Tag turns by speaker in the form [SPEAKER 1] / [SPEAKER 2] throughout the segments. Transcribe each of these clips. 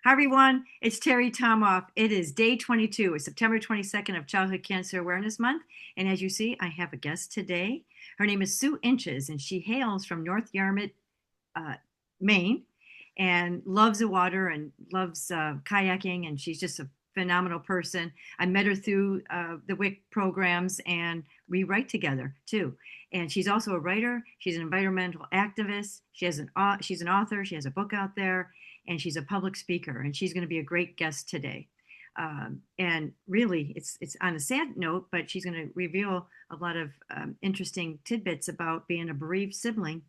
[SPEAKER 1] Hi, everyone. It's Terry Tomoff. It is day 22. It's September 22nd of Childhood Cancer Awareness Month. And as you see, I have a guest today. Her name is Sue Inches, and she hails from North Yarmouth, uh, Maine, and loves the water and loves kayaking. And she's just a phenomenal person. I met her through the WIC programs, and we write together too. And she's also a writer. She's an environmental activist. She's an author. She has a book out there, and she's a public speaker. And she's going to be a great guest today. And really, it's on a sad note, but she's going to reveal a lot of interesting tidbits about being a bereaved sibling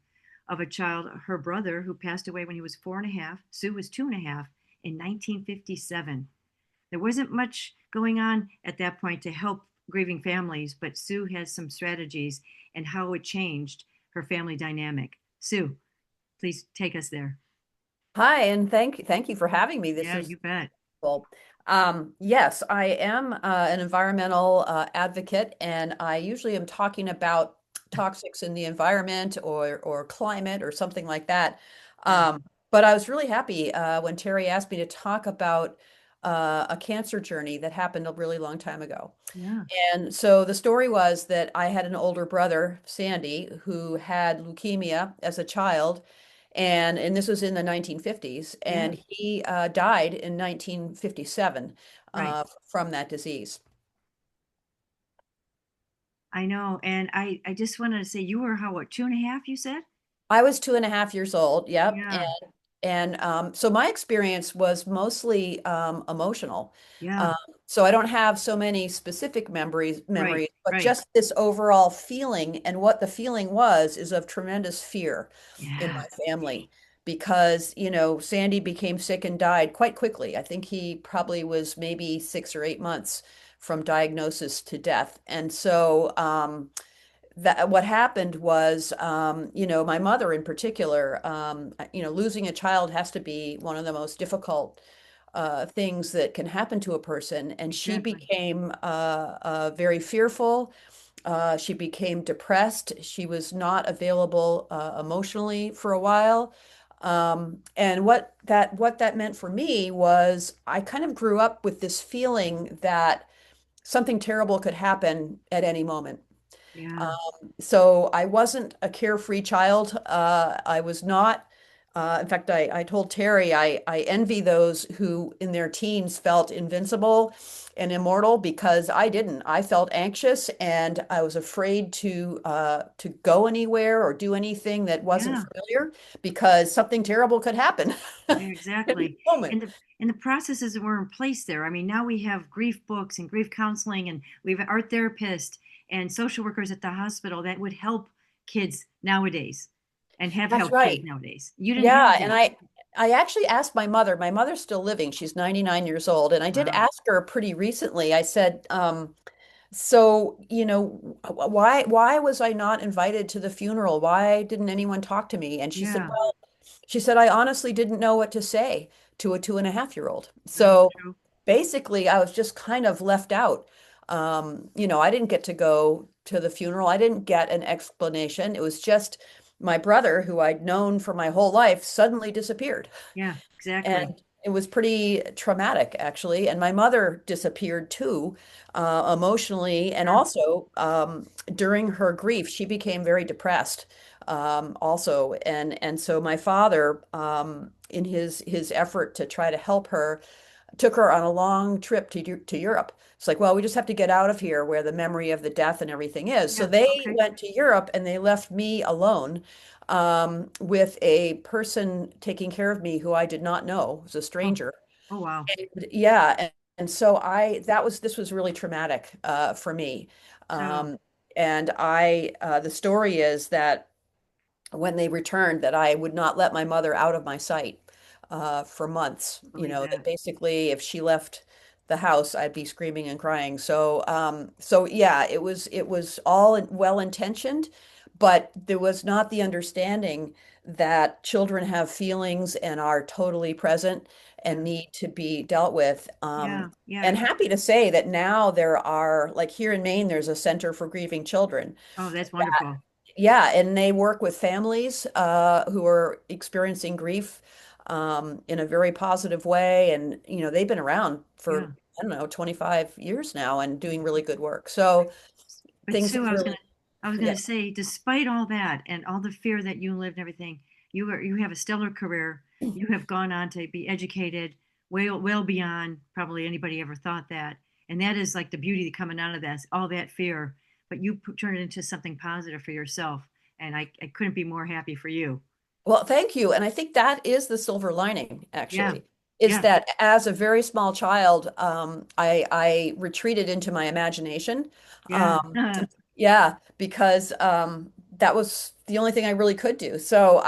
[SPEAKER 1] of a child, her brother, who passed away when he was 4.5. Sue was 2.5 in 1957. There wasn't much going on at that point to help grieving families, but Sue has some strategies and how it changed her family dynamic. Sue, please take us there.
[SPEAKER 2] Hi, and thank you for having me. This
[SPEAKER 1] Yeah,
[SPEAKER 2] is
[SPEAKER 1] you bet.
[SPEAKER 2] cool. Yes, I am an environmental advocate, and I usually am talking about toxics in the environment or climate or something like that.
[SPEAKER 1] Yeah,
[SPEAKER 2] But I was really happy when Terry asked me to talk about a cancer journey that happened a really long time ago.
[SPEAKER 1] yeah,
[SPEAKER 2] And so the story was that I had an older brother, Sandy, who had leukemia as a child, and this was in the 1950s,
[SPEAKER 1] yeah,
[SPEAKER 2] and he died in 1957
[SPEAKER 1] right.
[SPEAKER 2] from that disease.
[SPEAKER 1] I know. And I just wanted to say you were how, what, 2.5, you said?
[SPEAKER 2] I was 2.5 years old. Yep.
[SPEAKER 1] Yeah,
[SPEAKER 2] And so my experience was mostly emotional.
[SPEAKER 1] yeah,
[SPEAKER 2] Um, so I don't have so many specific
[SPEAKER 1] right,
[SPEAKER 2] memories, but
[SPEAKER 1] right.
[SPEAKER 2] just this overall feeling. And what the feeling was is of tremendous fear in
[SPEAKER 1] Yeah,
[SPEAKER 2] my family because, Sandy became sick and died quite quickly. I think he probably was maybe 6 or 8 months from diagnosis to death. And so, that what happened was, my mother in particular, losing a child has to be one of the most difficult things that can happen to a person. And she
[SPEAKER 1] exactly.
[SPEAKER 2] became very fearful. She became depressed. She was not available emotionally for a while. And what that meant for me was I kind of grew up with this feeling that something terrible could happen at any moment.
[SPEAKER 1] Yeah,
[SPEAKER 2] So I wasn't a carefree child. I was not. In fact, I told Terry I envy those who in their teens felt invincible and immortal because I didn't. I felt anxious and I was afraid to go anywhere or do anything that wasn't
[SPEAKER 1] yeah.
[SPEAKER 2] familiar because something terrible could happen
[SPEAKER 1] Yeah,
[SPEAKER 2] at any
[SPEAKER 1] exactly.
[SPEAKER 2] moment.
[SPEAKER 1] And the processes that were in place there. I mean, now we have grief books and grief counseling, and we have art therapists and social workers at the hospital that would help kids nowadays and have
[SPEAKER 2] That's
[SPEAKER 1] helped kids
[SPEAKER 2] right.
[SPEAKER 1] nowadays. You didn't
[SPEAKER 2] Yeah,
[SPEAKER 1] have
[SPEAKER 2] and
[SPEAKER 1] that.
[SPEAKER 2] I actually asked my mother. My mother's still living. She's 99 years old, and I did
[SPEAKER 1] Wow.
[SPEAKER 2] ask her pretty recently. I said, so, why was I not invited to the funeral? Why didn't anyone talk to me? And she said,
[SPEAKER 1] Yeah,
[SPEAKER 2] well, she said, I honestly didn't know what to say to a 2.5-year-old.
[SPEAKER 1] that's
[SPEAKER 2] So
[SPEAKER 1] true.
[SPEAKER 2] basically, I was just kind of left out. I didn't get to go to the funeral. I didn't get an explanation. It was just my brother, who I'd known for my whole life, suddenly disappeared.
[SPEAKER 1] Yeah, exactly.
[SPEAKER 2] And it was pretty traumatic, actually. And my mother disappeared too, emotionally. And
[SPEAKER 1] Yeah,
[SPEAKER 2] also, during her grief, she became very depressed, also. And so my father, in his effort to try to help her, took her on a long trip to Europe. It's like, well, we just have to get out of here where the memory of the death and everything is. So
[SPEAKER 1] yeah,
[SPEAKER 2] they
[SPEAKER 1] okay.
[SPEAKER 2] went to Europe and they left me alone, with a person taking care of me who I did not know, was a
[SPEAKER 1] Oh,
[SPEAKER 2] stranger.
[SPEAKER 1] oh wow.
[SPEAKER 2] And yeah, and so this was really traumatic for me.
[SPEAKER 1] So,
[SPEAKER 2] Um, and the story is that when they returned that I would not let my mother out of my sight for months.
[SPEAKER 1] believe
[SPEAKER 2] That
[SPEAKER 1] that.
[SPEAKER 2] basically if she left the house, I'd be screaming and crying. So yeah, it was all well intentioned, but there was not the understanding that children have feelings and are totally present and
[SPEAKER 1] Yeah,
[SPEAKER 2] need to be dealt with.
[SPEAKER 1] yeah, yeah.
[SPEAKER 2] And happy to say that now there are, like here in Maine, there's a Center for Grieving Children.
[SPEAKER 1] Oh, that's wonderful.
[SPEAKER 2] Yeah, and they work with families who are experiencing grief. in a very positive way. And, they've been around
[SPEAKER 1] Yeah.
[SPEAKER 2] for, I don't know, 25 years now and doing really good work. So
[SPEAKER 1] But
[SPEAKER 2] things
[SPEAKER 1] Sue,
[SPEAKER 2] have really,
[SPEAKER 1] I was
[SPEAKER 2] yeah,
[SPEAKER 1] gonna say, despite all that and all the fear that you lived and everything, you have a stellar career. You have gone on to be educated well beyond probably anybody ever thought that. And that is like the beauty coming out of that, all that fear, but you turn it into something positive for yourself. And I couldn't be more happy for you.
[SPEAKER 2] well, thank you. And I think that is the silver lining,
[SPEAKER 1] Yeah.
[SPEAKER 2] actually, is
[SPEAKER 1] Yeah.
[SPEAKER 2] that as a very small child, I retreated into my imagination.
[SPEAKER 1] Yeah.
[SPEAKER 2] Um, yeah, because that was the only thing I really could do. So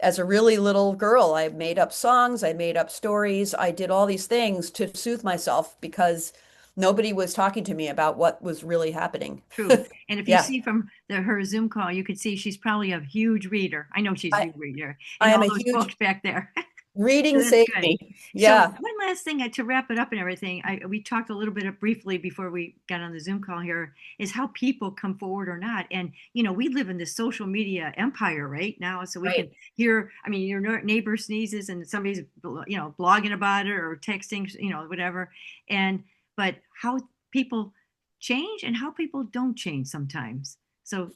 [SPEAKER 2] as a really little girl, I made up songs, I made up stories, I did all these things to soothe myself because nobody was talking to me about what was really happening.
[SPEAKER 1] True. And if you
[SPEAKER 2] Yeah,
[SPEAKER 1] see from her Zoom call, you could see she's probably a huge reader. I know she's a
[SPEAKER 2] I,
[SPEAKER 1] huge reader
[SPEAKER 2] I
[SPEAKER 1] and
[SPEAKER 2] am
[SPEAKER 1] all
[SPEAKER 2] a
[SPEAKER 1] those
[SPEAKER 2] huge
[SPEAKER 1] books back there. So
[SPEAKER 2] reading
[SPEAKER 1] that's
[SPEAKER 2] saved
[SPEAKER 1] good.
[SPEAKER 2] me.
[SPEAKER 1] So
[SPEAKER 2] Yeah.
[SPEAKER 1] one last thing to wrap it up and everything, we talked a little bit briefly before we got on the Zoom call here, is how people come forward or not. And we live in this social media empire right now, so we
[SPEAKER 2] Right.
[SPEAKER 1] can hear. I mean, your neighbor sneezes and somebody's blogging about it or texting, whatever. And but how people change and how people don't change sometimes. So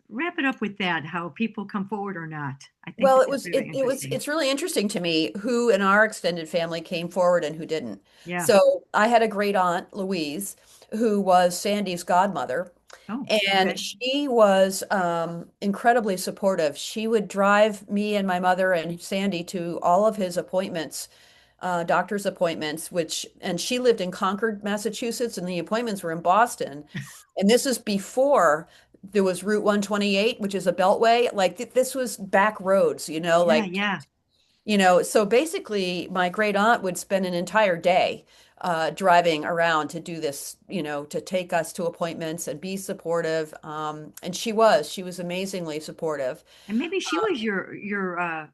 [SPEAKER 1] wrap it up with that, how people come forward or not. I think
[SPEAKER 2] Well,
[SPEAKER 1] this is very interesting.
[SPEAKER 2] it's really interesting to me who in our extended family came forward and who didn't.
[SPEAKER 1] Yeah.
[SPEAKER 2] So I had a great aunt, Louise, who was Sandy's godmother,
[SPEAKER 1] Oh,
[SPEAKER 2] and
[SPEAKER 1] okay.
[SPEAKER 2] she was incredibly supportive. She would drive me and my mother and Sandy to all of his appointments, doctor's appointments, and she lived in Concord, Massachusetts, and the appointments were in Boston. And this is before there was Route 128, which is a beltway. Like this was back roads,
[SPEAKER 1] Yeah,
[SPEAKER 2] like,
[SPEAKER 1] yeah.
[SPEAKER 2] so basically my great aunt would spend an entire day driving around to do this, to take us to appointments and be supportive. And she was amazingly supportive.
[SPEAKER 1] And maybe she was your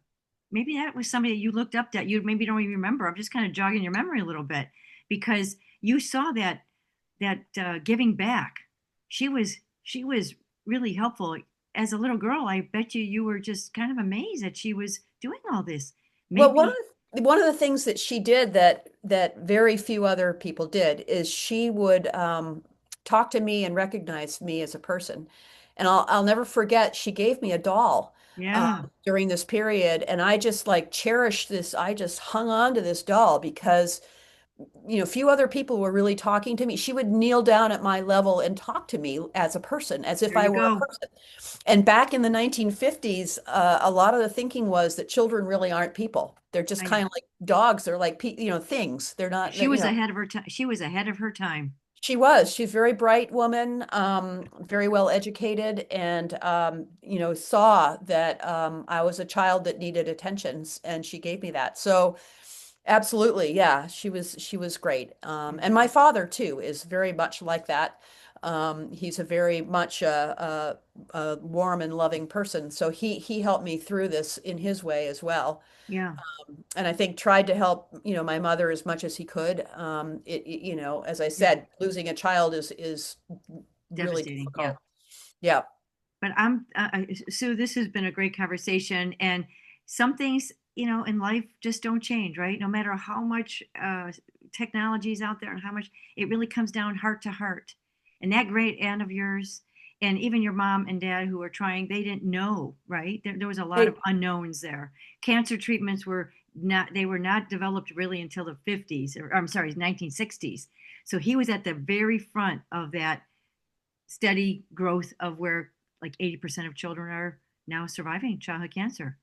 [SPEAKER 1] maybe that was somebody that you looked up that you maybe don't even remember. I'm just kind of jogging your memory a little bit because you saw that giving back. She was really helpful. As a little girl, I bet you were just kind of amazed that she was doing all this.
[SPEAKER 2] Well,
[SPEAKER 1] Maybe,
[SPEAKER 2] one of the things that she did that very few other people did is she would talk to me and recognize me as a person. And I'll never forget, she gave me a doll
[SPEAKER 1] yeah,
[SPEAKER 2] during this period, and I just like cherished this. I just hung on to this doll because few other people were really talking to me. She would kneel down at my level and talk to me as a person, as if
[SPEAKER 1] there
[SPEAKER 2] I
[SPEAKER 1] you
[SPEAKER 2] were a
[SPEAKER 1] go.
[SPEAKER 2] person. And back in the 1950s, a lot of the thinking was that children really aren't people. They're just
[SPEAKER 1] I
[SPEAKER 2] kind of like dogs. They're like, things. They're not,
[SPEAKER 1] She was ahead of her time. She was ahead of her time.
[SPEAKER 2] she was. She's a very bright woman, very well educated, and saw that I was a child that needed attention, and she gave me that. So, absolutely, yeah, she was great. And my father too is very much like that. He's a very much a warm and loving person. So he helped me through this in his way as well.
[SPEAKER 1] Yeah,
[SPEAKER 2] And I think tried to help, my mother as much as he could. As I
[SPEAKER 1] yeah,
[SPEAKER 2] said, losing a child is really
[SPEAKER 1] devastating. Yeah.
[SPEAKER 2] difficult. Yeah.
[SPEAKER 1] But Sue, this has been a great conversation. And some things, in life just don't change, right? No matter how much technology is out there and how much it really comes down heart to heart. And that great aunt of yours, and even your mom and dad who were trying, they didn't know, right? There was a lot of
[SPEAKER 2] They,
[SPEAKER 1] unknowns there. Cancer treatments they were not developed really until the 50s, or I'm sorry, 1960s. So he was at the very front of that steady growth of where like 80% of children are now surviving childhood cancer.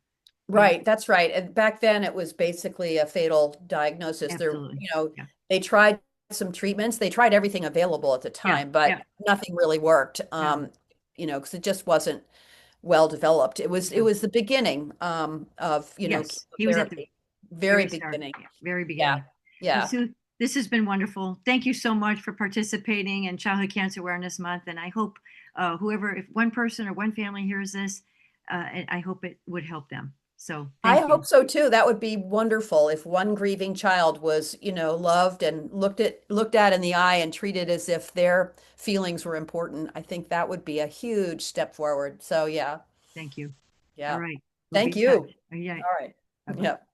[SPEAKER 1] You know,
[SPEAKER 2] right, that's right. And back then it was basically a fatal diagnosis.
[SPEAKER 1] absolutely. Yeah.
[SPEAKER 2] They tried some treatments. They tried everything available at the
[SPEAKER 1] Yeah.
[SPEAKER 2] time, but
[SPEAKER 1] Yeah.
[SPEAKER 2] nothing really worked.
[SPEAKER 1] No.
[SPEAKER 2] Because it just wasn't well developed. It
[SPEAKER 1] No.
[SPEAKER 2] was the beginning of,
[SPEAKER 1] Yes. He was at the
[SPEAKER 2] chemotherapy, very
[SPEAKER 1] very start.
[SPEAKER 2] beginning.
[SPEAKER 1] Yeah. Very
[SPEAKER 2] Yeah,
[SPEAKER 1] beginning. Well,
[SPEAKER 2] yeah.
[SPEAKER 1] Sue, this has been wonderful. Thank you so much for participating in Childhood Cancer Awareness Month. And I hope if one person or one family hears this, I hope it would help them. So
[SPEAKER 2] I
[SPEAKER 1] thank you.
[SPEAKER 2] hope so too. That would be wonderful if one grieving child was, loved and looked at in the eye and treated as if their feelings were important. I think that would be a huge step forward. So yeah,
[SPEAKER 1] Thank you. All
[SPEAKER 2] yeah.
[SPEAKER 1] right. We'll be
[SPEAKER 2] Thank
[SPEAKER 1] in touch.
[SPEAKER 2] you.
[SPEAKER 1] Yeah.
[SPEAKER 2] All right.
[SPEAKER 1] Bye bye.
[SPEAKER 2] Yep.